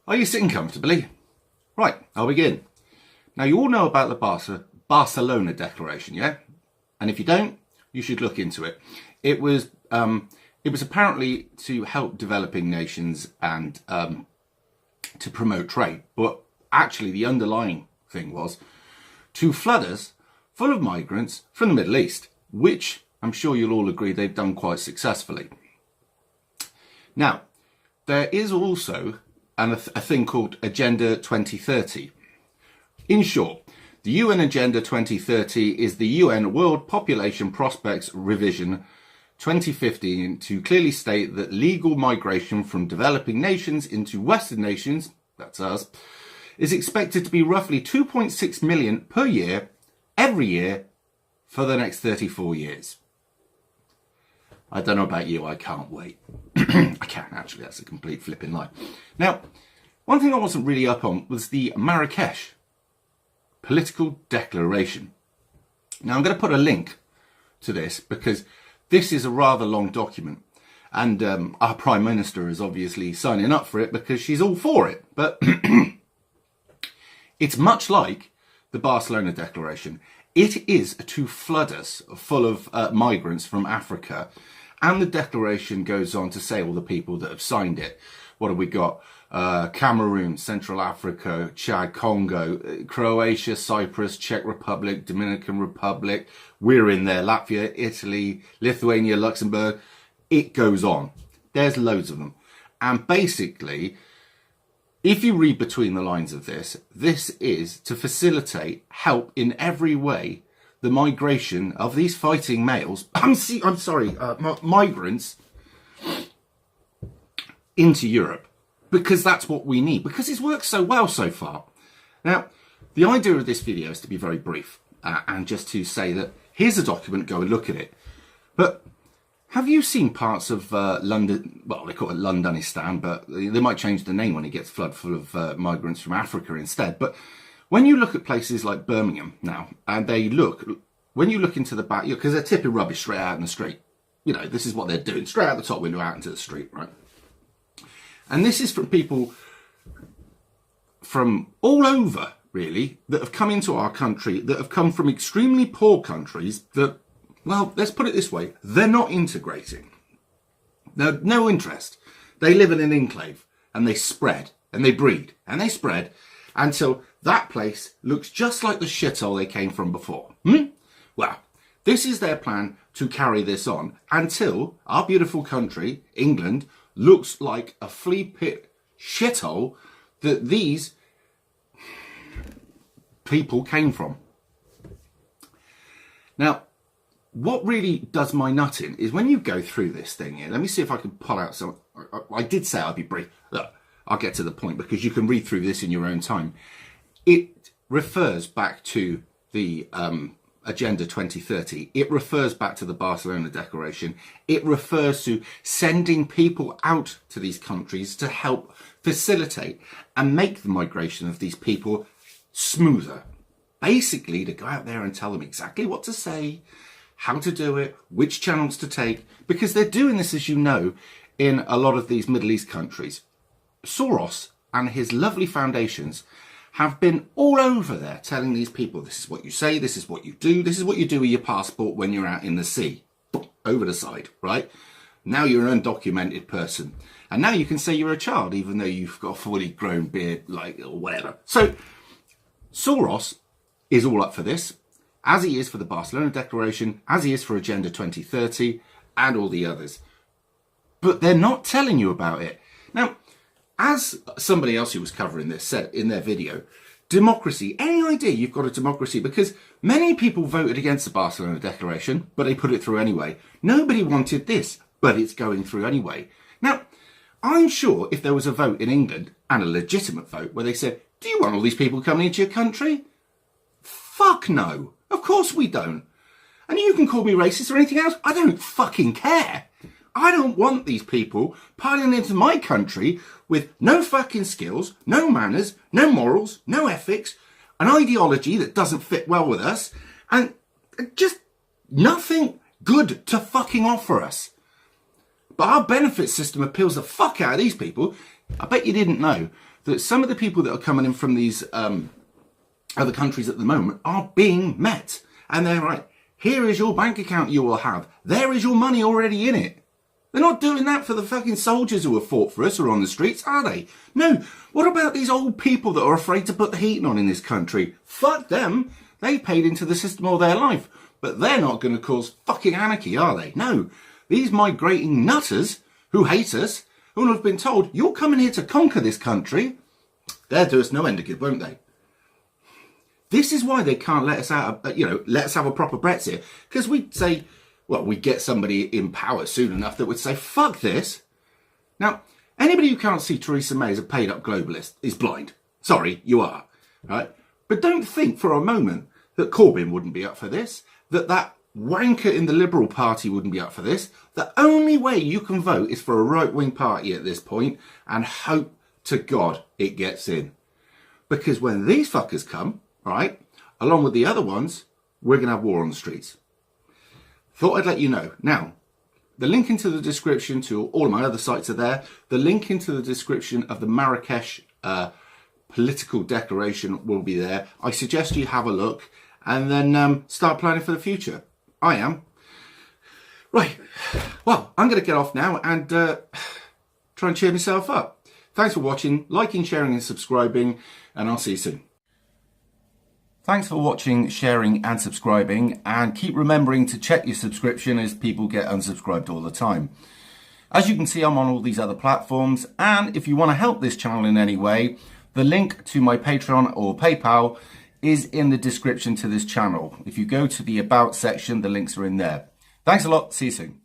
Are you sitting comfortably? Right, I'll begin. Now, you all know about the Barcelona Declaration, yeah? And if you don't, you should look into it. It was apparently to help developing nations and to promote trade. But actually, the underlying thing was to flood us full of migrants from the Middle East, which I'm sure you'll all agree they've done quite successfully. Now, there is also a thing called Agenda 2030. In short, the UN Agenda 2030 is the UN World Population Prospects Revision 2015 to clearly state that legal migration from developing nations into Western nations, that's us, is expected to be roughly 2.6 million per year, every year, for the next 34 years. I don't know about you, I can't wait. I can't actually, that's a complete flipping lie. Now, one thing I wasn't really up on was the Marrakesh Political Declaration. Now, I'm going to put a link to this because this is a rather long document. And our Prime Minister is obviously signing up for it because she's all for it. But it's much like the Barcelona Declaration. It is to flood us full of migrants from Africa. And the declaration goes on to say all the people that have signed it. What have we got? Cameroon, Central Africa, Chad, Congo, Croatia, Cyprus, Czech Republic, Dominican Republic. We're in there. Latvia, Italy, Lithuania, Luxembourg. It goes on. There's loads of them. And basically, if you read between the lines of this, this is to facilitate, help in every way, the migration of these fighting males, migrants into Europe, because that's what we need, because it's worked so well so far. Now, the idea of this video is to be very brief and just to say that here's a document, go and look at it. But have you seen parts of London, well, they call it Londonistan, but they might change the name when it gets flooded full of migrants from Africa instead. But when you look at places like Birmingham now, and when you look into the back, because they're tipping rubbish straight out in the street. You know, this is what they're doing, straight out the top window out into the street, right? And this is from people from all over, really, that have come into our country, that have come from extremely poor countries that, well, let's put it this way, they're not integrating. They're no interest. They live in an enclave and they spread and they breed and they spread until that place looks just like the shithole they came from before. Well, this is their plan to carry this on until our beautiful country, England, looks like a flea pit shithole that these people came from. Now, what really does my nut in is when you go through this thing here, let me see if I can pull out some. I did say I'd be brief. Look, I'll get to the point because you can read through this in your own time. It refers back to the Agenda 2030. It refers back to the Barcelona Declaration. It refers to sending people out to these countries to help facilitate and make the migration of these people smoother. Basically, to go out there and tell them exactly what to say, how to do it, which channels to take, because they're doing this, as you know, in a lot of these Middle East countries. Soros and his lovely foundations have been all over there telling these people, this is what you say, this is what you do, this is what you do with your passport when you're out in the sea. Over the side, right? Now you're an undocumented person. And now you can say you're a child, even though you've got a fully grown beard, like, or whatever. So, Soros is all up for this, as he is for the Barcelona Declaration, as he is for Agenda 2030, and all the others. But they're not telling you about it. Now, as somebody else who was covering this said in their video, democracy, any idea you've got a democracy? Because many people voted against the Barcelona Declaration, but they put it through anyway. Nobody wanted this, but it's going through anyway. Now, I'm sure if there was a vote in England, and a legitimate vote, where they said, do you want all these people coming into your country? Fuck no. Of course we don't. And you can call me racist or anything else. I don't fucking care. I don't want these people piling into my country with no fucking skills, no manners, no morals, no ethics, an ideology that doesn't fit well with us, and just nothing good to fucking offer us. But our benefit system appeals the fuck out of these people. I bet you didn't know that some of the people that are coming in from these other countries at the moment are being met. And they're right, here is your bank account you will have. There is your money already in it. They're not doing that for the fucking soldiers who have fought for us or on the streets, are they? No. What about these old people that are afraid to put the heating on in this country? Fuck them. They paid into the system all their life. But they're not going to cause fucking anarchy, are they? No. These migrating nutters who hate us, who have been told, you're coming here to conquer this country, they'll do us no end of good, won't they? This is why they can't let us out, let us have a proper Brexit. Because we'd say, well, we'd get somebody in power soon enough that would say, fuck this. Now, anybody who can't see Theresa May as a paid-up globalist is blind. Sorry, you are. Right? But don't think for a moment that Corbyn wouldn't be up for this, that wanker in the Liberal Party wouldn't be up for this. The only way you can vote is for a right-wing party at this point and hope to God it gets in. Because when these fuckers come, right, along with the other ones, we're going to have war on the streets. Thought I'd let you know. Now, the link into the description to all of my other sites are there. The link into the description of the Marrakesh political declaration will be there. I suggest you have a look and then start planning for the future. I am. Right. Well, I'm going to get off now and try and cheer myself up. Thanks for watching, liking, sharing and subscribing, and I'll see you soon. Thanks for watching, sharing and subscribing, and keep remembering to check your subscription as people get unsubscribed all the time. As you can see, I'm on all these other platforms, and if you want to help this channel in any way, the link to my Patreon or PayPal is in the description to this channel. If you go to the About section, the links are in there. Thanks a lot. See you soon.